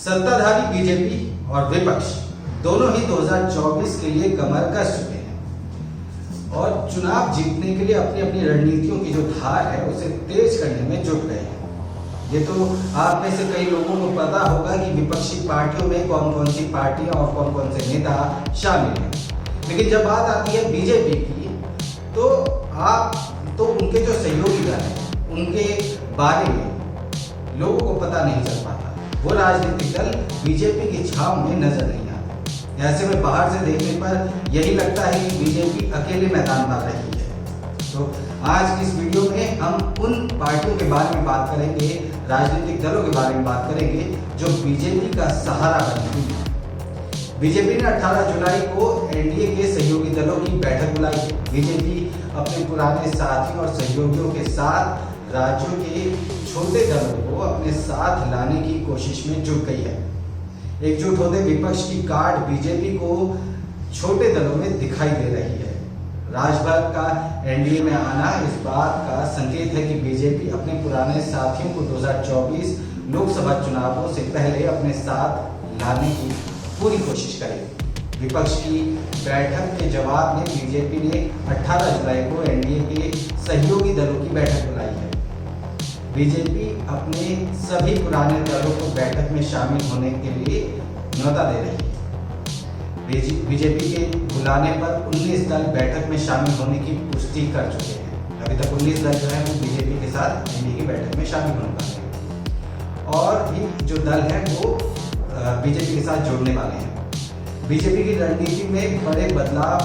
सत्ताधारी बीजेपी और विपक्ष दोनों ही 2024 के लिए कमर कस चुके हैं और चुनाव जीतने के लिए अपनी अपनी रणनीतियों की जो धार है उसे तेज करने में जुट गए हैं। ये तो आप में से कई लोगों को पता होगा कि विपक्षी पार्टियों में कौन कौन सी पार्टियां और कौन कौन से नेता शामिल हैं, लेकिन जब बात आती है बीजेपी की तो उनके जो सहयोगी दल हैं उनके बारे में लोगों को पता नहीं चल पाता। वो राजनीतिक दल बीजेपी की छाव में नजर नहीं आते। ऐसे में बाहर से देखने पर यही लगता है कि बीजेपी अकेले मैदान मार रही है। तो आज की इस वीडियो में हम उन पार्टियों के बारे में बात करेंगे, राजनीतिक दलों के बारे में बात करेंगे जो बीजेपी का सहारा बनी हुई है। बीजेपी ने 18 जुलाई को एनडीए के सहयोगी दलों की बैठक बुलाई है। बीजेपी अपने पुराने साथियों और सहयोगियों के साथ राज्यों के छोटे दलों को अपने साथ लाने की कोशिश में जुट गई है। एकजुट होते विपक्ष की कार्ड बीजेपी को छोटे दलों में दिखाई दे रही है। राजभर का एनडीए में आना इस बात का संकेत है कि बीजेपी अपने पुराने साथियों को 2024 लोकसभा चुनावों से पहले अपने साथ लाने की पूरी कोशिश करेगी। विपक्ष की बैठक के जवाब में बीजेपी ने 18 जुलाई को एनडीए के सहयोगी दलों की बैठक बुलाई है। बीजेपी अपने सभी पुराने दलों को बैठक में शामिल होने के लिए न्योता दे रही है। बीजेपी के बुलाने पर 19 दल बैठक में शामिल होने की पुष्टि कर चुके हैं। अभी तक 19 दल जो है वो बीजेपी के साथ एनडीए की बैठक में शामिल होने वाले हैं और भी जो दल हैं वो बीजेपी के साथ जुड़ने वाले हैं। बीजेपी की रणनीति में बड़े बदलाव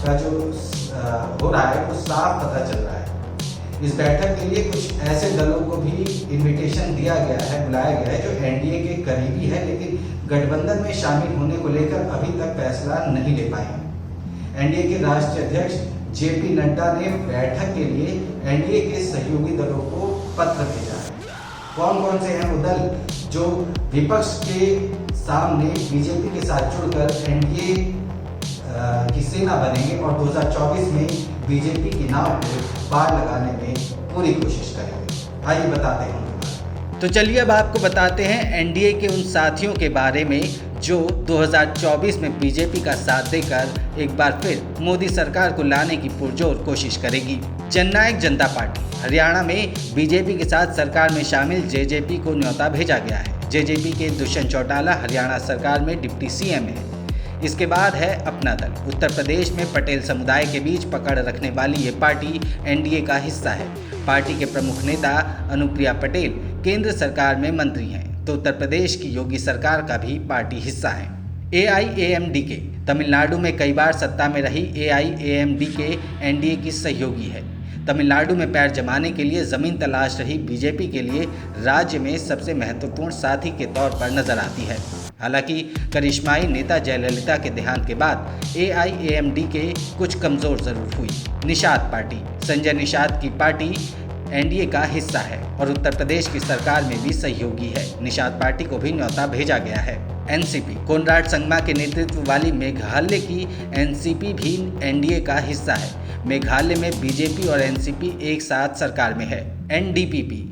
का जो हो रहा है वो साफ पता चल रहा है। इस बैठक के लिए कुछ ऐसे दलों को भी इनविटेशन दिया गया है, बुलाया गया है जो एनडीए के करीबी है लेकिन गठबंधन में शामिल होने को लेकर अभी तक फैसला नहीं ले पाए। एनडीए के राष्ट्रीय अध्यक्ष जेपी नड्डा ने बैठक के लिए एनडीए के सहयोगी दलों को पत्र भेजा है। कौन कौन से हैं वो दल जो विपक्ष के सामने बीजेपी के साथ जुड़कर एनडीए की सेना बनेंगे और 2024 में बीजेपी की नाव को पार लगाने में पूरी कोशिश करेंगे। आइए बताते हैं। तो चलिए अब आपको बताते हैं एनडीए के उन साथियों के बारे में जो 2024 में बीजेपी का साथ देकर एक बार फिर मोदी सरकार को लाने की पुरजोर कोशिश करेगी। जननायक जनता पार्टी हरियाणा में बीजेपी के साथ सरकार में शामिल जेजेपी को न्योता भेजा गया है। जेजेपी के दुष्यंत चौटाला हरियाणा सरकार में डिप्टी सीएम है। इसके बाद है अपना दल। उत्तर प्रदेश में पटेल समुदाय के बीच पकड़ रखने वाली ये पार्टी एनडीए का हिस्सा है। पार्टी के प्रमुख नेता अनुप्रिया पटेल केंद्र सरकार में मंत्री हैं, तो उत्तर प्रदेश की योगी सरकार का भी पार्टी हिस्सा है। एआईएएमडीके तमिलनाडु में कई बार सत्ता में रही एआईएएमडीके एनडीए की सहयोगी है। तमिलनाडु में पैर जमाने के लिए जमीन तलाश रही बीजेपी के लिए राज्य में सबसे महत्वपूर्ण साथी के तौर पर नजर आती है। हालांकि करिश्माई नेता जयललिता के देहांत के बाद एआईएएमडीके कुछ कमजोर जरूर हुई। निषाद पार्टी संजय निषाद की पार्टी एनडीए का हिस्सा है और उत्तर प्रदेश की सरकार में भी सहयोगी है। निषाद पार्टी को भी न्योता भेजा गया है। एनसीपी कोनराड संगमा के नेतृत्व वाली मेघालय की एनसीपी भी एनडीए का हिस्सा है। मेघालय में बीजेपी और एनसीपी एक साथ सरकार में है। एनडीपीपी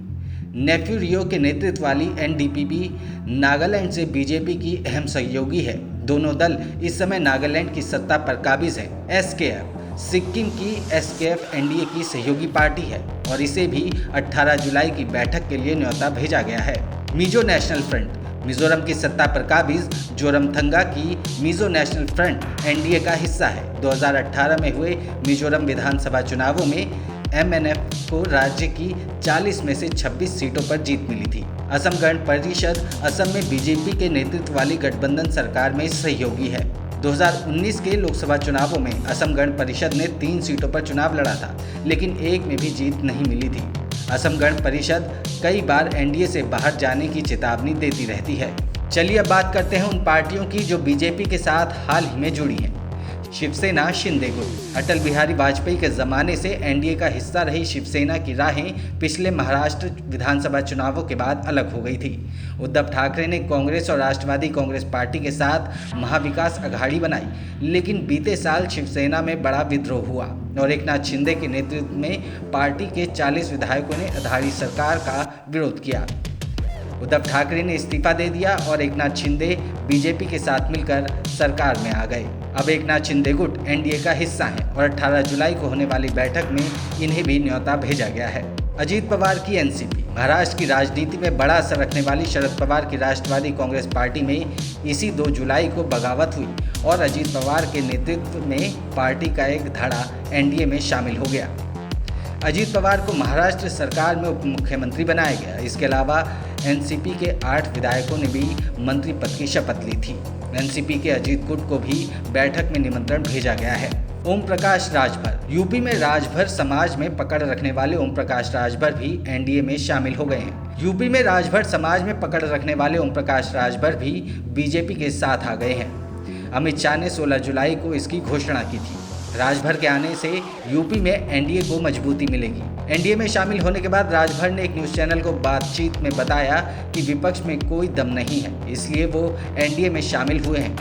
नेफ्यू रियो के नेतृत्व वाली एनडीपीपी नागालैंड से बीजेपी की अहम सहयोगी है। दोनों दल इस समय नागालैंड की सत्ता पर काबिज है। एसकेएफ सिक्किम की एसकेएफ एनडीए की सहयोगी पार्टी है और इसे भी 18 जुलाई की बैठक के लिए न्योता भेजा गया है। मिजो नेशनल फ्रंट मिजोरम की सत्ता पर काबिज जोरमथंगा की मिजो नेशनल फ्रंट एनडीए का हिस्सा है। 2018 में हुए मिजोरम विधानसभा चुनावों में एमएनएफ को राज्य की 40 में से 26 सीटों पर जीत मिली थी। असम गण परिषद असम में बीजेपी के नेतृत्व वाली गठबंधन सरकार में सहयोगी है। 2019 के लोकसभा चुनावों में असम गण परिषद ने 3 सीटों पर चुनाव लड़ा था, लेकिन एक में भी जीत नहीं मिली थी। असम गण परिषद कई बार एनडीए से बाहर जाने की चेतावनी देती रहती है। चलिए अब बात करते हैं उन पार्टियों की जो बीजेपी के साथ हाल ही में जुड़ी हैं। शिवसेना शिंदे गुट अटल बिहारी वाजपेयी के ज़माने से एनडीए का हिस्सा रही शिवसेना की राहें पिछले महाराष्ट्र विधानसभा चुनावों के बाद अलग हो गई थी। उद्धव ठाकरे ने कांग्रेस और राष्ट्रवादी कांग्रेस पार्टी के साथ महाविकास अघाड़ी बनाई, लेकिन बीते साल शिवसेना में बड़ा विद्रोह हुआ और एकनाथ शिंदे के नेतृत्व में पार्टी के 40 विधायकों ने अघाड़ी सरकार का विरोध किया। उद्धव ठाकरे ने इस्तीफा दे दिया और एकनाथ शिंदे बीजेपी के साथ मिलकर सरकार में आ गए। अब एकनाथ शिंदे गुट एनडीए का हिस्सा हैं और 18 जुलाई को होने वाली बैठक में इन्हें भी न्योता भेजा गया है। अजीत पवार की एनसीपी। महाराष्ट्र की राजनीति में बड़ा असर रखने वाली शरद पवार की राष्ट्रवादी कांग्रेस पार्टी में इसी 2 जुलाई को बगावत हुई और अजीत पवार के नेतृत्व में पार्टी का एक धड़ा एनडीए में शामिल हो गया। अजीत पवार को महाराष्ट्र सरकार में उप मुख्यमंत्री बनाया गया। इसके अलावा एनसीपी के 8 विधायकों ने भी मंत्री पद की शपथ ली थी। एनसीपी के अजीत गुट को भी बैठक में निमंत्रण भेजा गया है। ओम प्रकाश राजभर। यूपी में राजभर समाज में पकड़ रखने वाले ओम प्रकाश राजभर भी एनडीए में शामिल हो गए हैं। यूपी में राजभर समाज में पकड़ रखने वाले ओम प्रकाश राजभर भी बीजेपी के साथ आ गए हैं। अमित शाह ने 16 जुलाई को इसकी घोषणा की थी। राजभर के आने से यूपी में एनडीए को मजबूती मिलेगी। एनडीए में शामिल होने के बाद राजभर ने एक न्यूज़ चैनल को बातचीत में बताया कि विपक्ष में कोई दम नहीं है, इसलिए वो एनडीए में शामिल हुए हैं।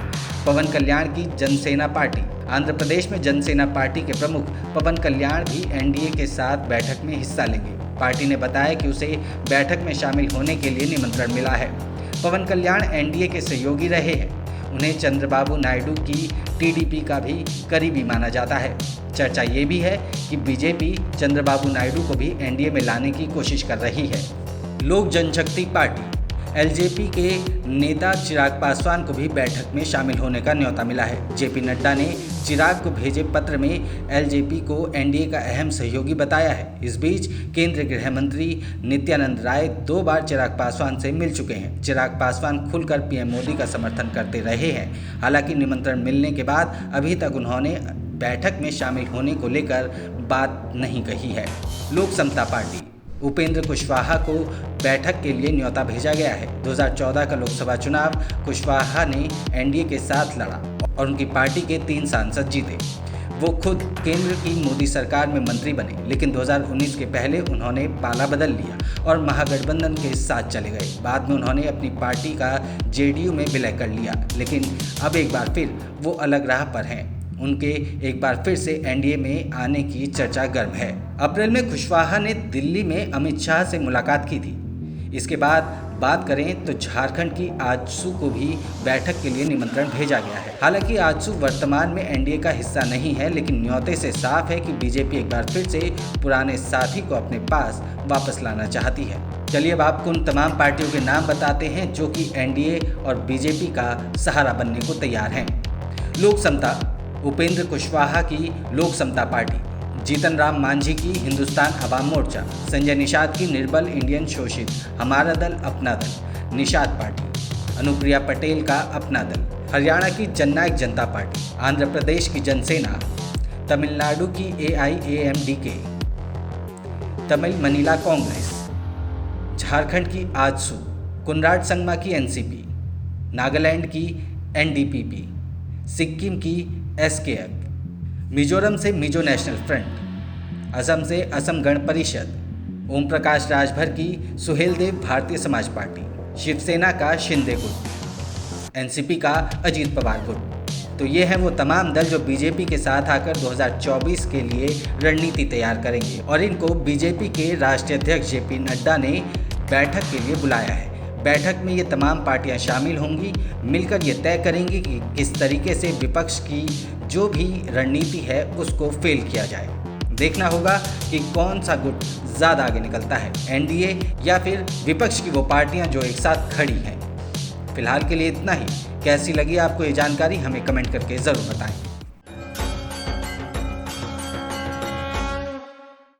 पवन कल्याण की जनसेना पार्टी। आंध्र प्रदेश में जनसेना पार्टी के प्रमुख पवन कल्याण भी एनडीए के साथ बैठक में हिस्सा लेंगे। पार्टी ने बताया कि उसे बैठक में शामिल होने के लिए निमंत्रण मिला है। पवन कल्याण एनडीए के सहयोगी रहे हैं। उन्हें चंद्रबाबू नायडू की टीडीपी का भी करीबी माना जाता है। चर्चा ये भी है कि बीजेपी चंद्रबाबू नायडू को भी एनडीए में लाने की कोशिश कर रही है। लोक जनशक्ति पार्टी। एलजेपी के नेता चिराग पासवान को भी बैठक में शामिल होने का न्योता मिला है। जेपी नड्डा ने चिराग को भेजे पत्र में एलजेपी को एनडीए का अहम सहयोगी बताया है। इस बीच केंद्रीय गृह मंत्री नित्यानंद राय 2 बार चिराग पासवान से मिल चुके हैं। चिराग पासवान खुलकर पीएम मोदी का समर्थन करते रहे हैं। हालांकि निमंत्रण मिलने के बाद अभी तक उन्होंने बैठक में शामिल होने को लेकर बात नहीं कही है। लोक समता पार्टी। उपेंद्र कुशवाहा को बैठक के लिए न्योता भेजा गया है। 2014 का लोकसभा चुनाव कुशवाहा ने एनडीए के साथ लड़ा और उनकी पार्टी के 3 सांसद जीते। वो खुद केंद्र की मोदी सरकार में मंत्री बने, लेकिन 2019 के पहले उन्होंने पाला बदल लिया और महागठबंधन के साथ चले गए। बाद में उन्होंने अपनी पार्टी का जेडीयू में विलय कर लिया, लेकिन अब एक बार फिर वो अलग राह पर हैं। उनके एक बार फिर से एनडीए में आने की चर्चा गर्म है। अप्रैल में कुशवाहा ने दिल्ली में अमित शाह से मुलाकात की थी। इसके बाद बात करें तो झारखंड की आजसू को भी बैठक के लिए निमंत्रण भेजा गया है। हालांकि आजसू वर्तमान में एनडीए का हिस्सा नहीं है, लेकिन न्योते से साफ है कि बीजेपी एक बार फिर से पुराने साथी को अपने पास वापस लाना चाहती है। चलिए अब आपको उन तमाम पार्टियों के नाम बताते हैं जो कि एनडीए और बीजेपी का सहारा बनने को तैयार हैं। लोक समता। उपेंद्र कुशवाहा की लोक समता पार्टी, जीतन राम मांझी की हिंदुस्तान अवाम मोर्चा, संजय निषाद की निर्बल इंडियन शोषित, हमारा दल अपना दल, निषाद पार्टी, अनुप्रिया पटेल का अपना दल, हरियाणा की जननायक जनता पार्टी, आंध्र प्रदेश की जनसेना, तमिलनाडु की AIAMDK, तमिल मनीला कांग्रेस, झारखंड की आजसू, कुनराड संगमा की एनसीपी, नागालैंड की NDPP, सिक्किम की SKF, मिजोरम से मिजो नेशनल फ्रंट, असम से असम गण परिषद, ओम प्रकाश राजभर की सुहेलदेव भारतीय समाज पार्टी, शिवसेना का शिंदे गुट, एनसीपी का अजीत पवार गुट। तो ये हैं वो तमाम दल जो बीजेपी के साथ आकर 2024 के लिए रणनीति तैयार करेंगे और इनको बीजेपी के राष्ट्रीय अध्यक्ष जेपी नड्डा ने बैठक के लिए बुलाया है। बैठक में ये तमाम पार्टियां शामिल होंगी, मिलकर ये तय करेंगी कि किस तरीके से विपक्ष की जो भी रणनीति है उसको फेल किया जाए। देखना होगा कि कौन सा गुट ज़्यादा आगे निकलता है, एनडीए या फिर विपक्ष की वो पार्टियां जो एक साथ खड़ी हैं। फिलहाल के लिए इतना ही। कैसी लगी आपको ये जानकारी हमें कमेंट करके ज़रूर बताएं।